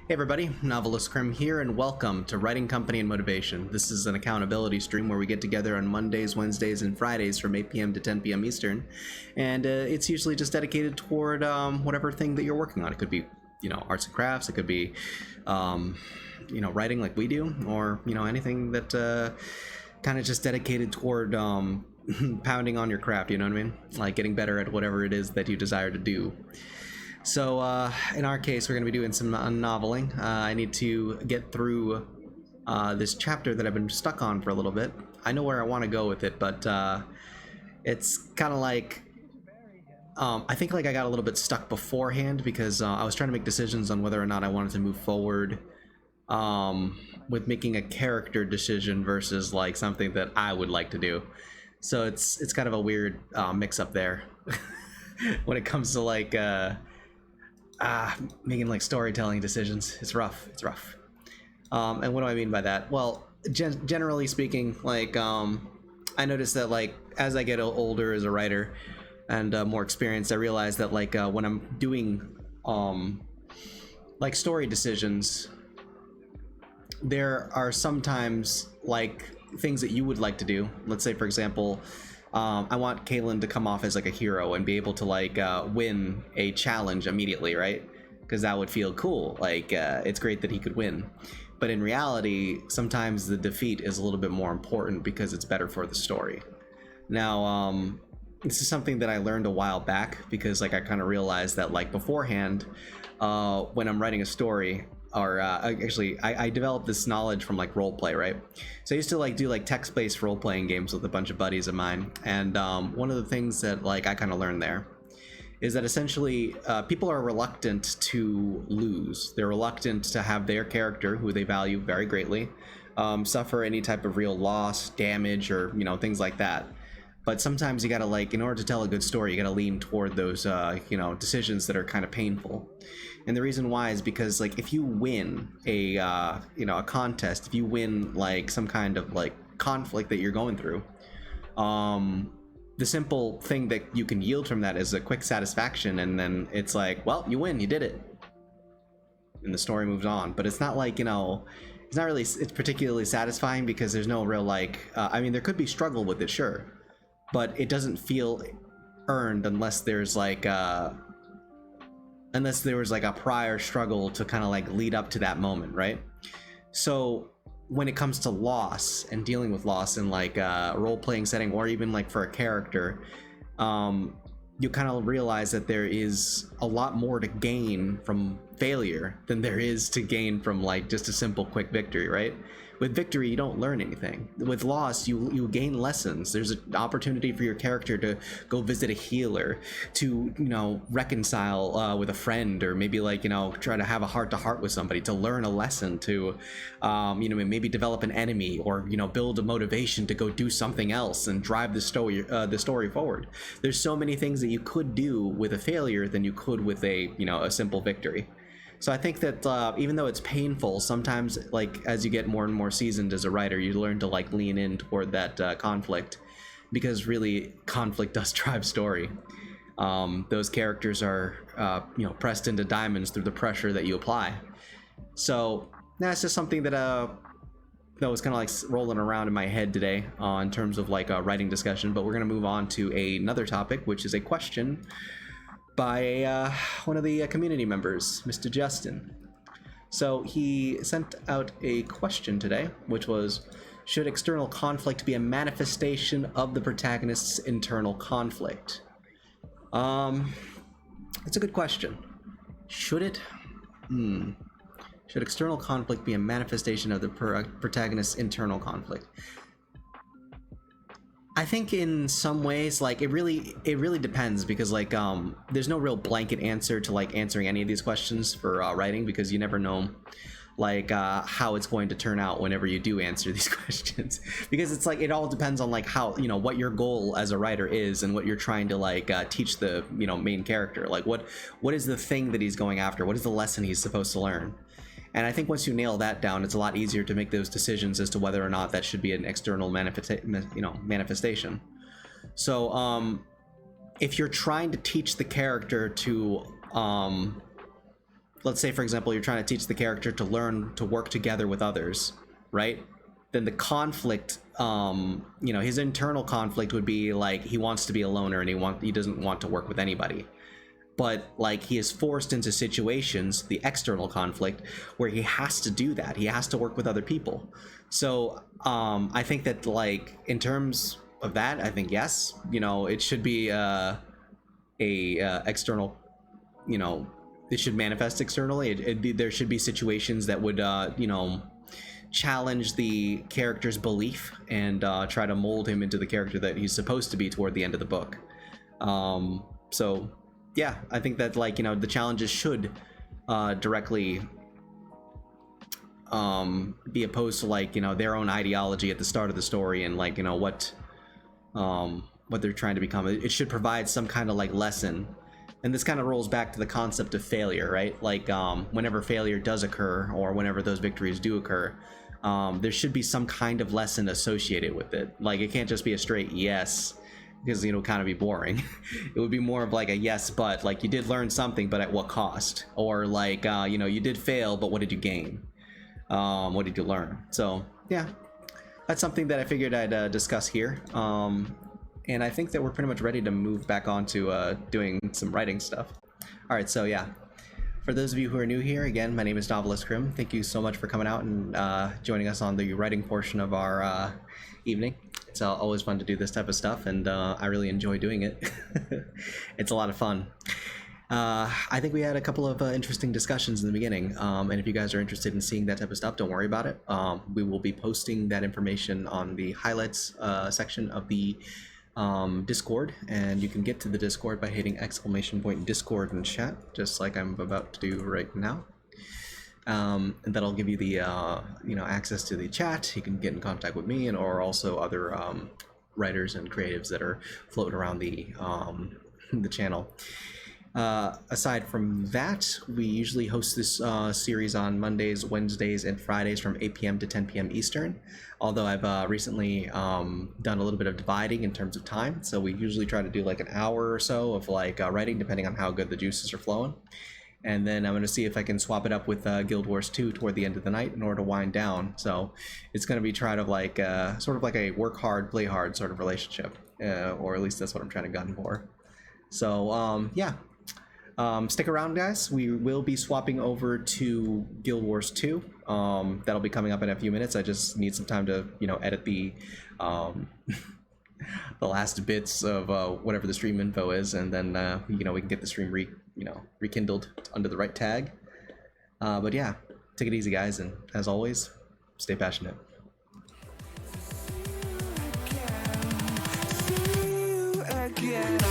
Hey everybody, NovelistCrim here, and welcome to Writing Company and Motivation. This is an accountability stream where we get together on Mondays, Wednesdays, and Fridays from 8 p.m. to 10 p.m. Eastern, and it's usually just dedicated toward whatever thing that you're working on. It could be, arts and crafts. It could be, writing like we do, or anything that kind of just dedicated toward pounding on your craft. You know what I mean? Like getting better at whatever it is that you desire to do. So in our case, we're going to be doing some noveling. I need to get through this chapter that I've been stuck on for a little bit. I know where I want to go with it, but it's kind of like I think like I got a little bit stuck beforehand because I was trying to make decisions on whether or not I wanted to move forward with making a character decision versus like something that I would like to do. So it's kind of a weird mix up there when it comes to like making like storytelling decisions. It's rough. And what do I mean by that? Well, generally speaking, like I noticed that like as I get older as a writer and more experienced, I realize that like when I'm doing like story decisions, there are sometimes like things that you would like to do. Let's say, for example, I want Kalen to come off as like a hero and be able to like win a challenge immediately, right? Because that would feel cool. Like it's great that he could win, but in reality, sometimes the defeat is a little bit more important because it's better for the story. Now, this is something that I learned a while back because like I kind of realized that like beforehand, when I'm writing a story, or actually I developed this knowledge from like role play, right? So I used to like do like text-based role-playing games with a bunch of buddies of mine, and one of the things that like I kind of learned there is that essentially people are reluctant to lose. They're reluctant to have their character, who they value very greatly, suffer any type of real loss, damage, or things like that. But sometimes you gotta like, in order to tell a good story, you gotta lean toward those decisions that are kind of painful. And the reason why is because like if you win a a contest, if you win like some kind of like conflict that you're going through, the simple thing that you can yield from that is a quick satisfaction, and then it's like, well, you win, you did it, and the story moves on. But it's not like it's not really, it's particularly satisfying because there's no real like I mean, there could be struggle with it, sure, but it doesn't feel earned unless there's like unless there was like a prior struggle to kind of like lead up to that moment, right? So when it comes to loss and dealing with loss in like a role-playing setting, or even like for a character, you kind of realize that there is a lot more to gain from failure than there is to gain from like just a simple quick victory, right? With victory, you don't learn anything. With loss, you gain lessons. There's an opportunity for your character to go visit a healer, to reconcile with a friend, or maybe like try to have a heart-to-heart with somebody, to learn a lesson, to maybe develop an enemy, or build a motivation to go do something else and drive the story forward. There's so many things that you could do with a failure than you could with a simple victory. So I think that even though it's painful, sometimes like as you get more and more seasoned as a writer, you learn to like lean in toward that conflict, because really conflict does drive story. Those characters are pressed into diamonds through the pressure that you apply. So that's just something that was kind of like rolling around in my head today in terms of like a writing discussion. But we're gonna move on to another topic, which is a question by one of the community members, Mr. Justin. So he sent out a question today, which was, should external conflict be a manifestation of the protagonist's internal conflict? It's a good question. Should it? Should external conflict be a manifestation of the protagonist's internal conflict? I think in some ways, like it really depends, because like there's no real blanket answer to like answering any of these questions for writing, because you never know like how it's going to turn out whenever you do answer these questions, because it's like it all depends on like how what your goal as a writer is, and what you're trying to like teach the main character. Like what is the thing that he's going after? What is the lesson he's supposed to learn? And I think once you nail that down, it's a lot easier to make those decisions as to whether or not that should be an external manifestation. So if you're trying to teach the character to let's say for example you're trying to teach the character to learn to work together with others, right? Then the conflict, you know, his internal conflict would be like he wants to be a loner and he doesn't want to work with anybody. But like he is forced into situations, the external conflict, where he has to do that. He has to work with other people. So I think that like in terms of that, I think yes, you know, it should be a external, you know, it should manifest externally. There should be situations that would you know, challenge the character's belief and try to mold him into the character that he's supposed to be toward the end of the book. So yeah, I think that like, you know, the challenges should directly be opposed to like, you know, their own ideology at the start of the story and like, you know, what they're trying to become. It should provide some kind of like lesson. And this kind of rolls back to the concept of failure, right? Like whenever failure does occur or whenever those victories do occur, there should be some kind of lesson associated with it. Like it can't just be a straight yes, because you know, kind of be boring. It would be more of like a yes, but like you did learn something, but at what cost? Or like you know, you did fail, but what did you gain? What did you learn? So yeah, that's something that I figured I'd discuss here. And I think that we're pretty much ready to move back on to doing some writing stuff. All right, so yeah, for those of you who are new here, again, my name is NovelistCrim. Thank you so much for coming out and joining us on the writing portion of our evening. It's always fun to do this type of stuff, and I really enjoy doing it. It's a lot of fun. I think we had a couple of interesting discussions in the beginning, and if you guys are interested in seeing that type of stuff, don't worry about it. We will be posting that information on the highlights section of the Discord, and you can get to the Discord by hitting !Discord in chat, just like I'm about to do right now. And that'll give you the you know, access to the chat. You can get in contact with me and or also other writers and creatives that are floating around the channel. Aside from that, we usually host this series on Mondays, Wednesdays, and Fridays from 8 p.m. to 10 p.m. Eastern. Although I've recently done a little bit of dividing in terms of time, so we usually try to do like an hour or so of like writing, depending on how good the juices are flowing. And then I'm going to see if I can swap it up with Guild Wars 2 toward the end of the night in order to wind down. So it's going to be trying to like sort of like a work hard, play hard sort of relationship, or at least that's what I'm trying to gun for. So yeah. Stick around, guys. We will be swapping over to Guild Wars 2. That'll be coming up in a few minutes. I just need some time to, you know, edit the the last bits of whatever the stream info is, and then you know, we can get the stream rekindled under the right tag. But yeah, take it easy, guys, and as always, stay passionate. Again.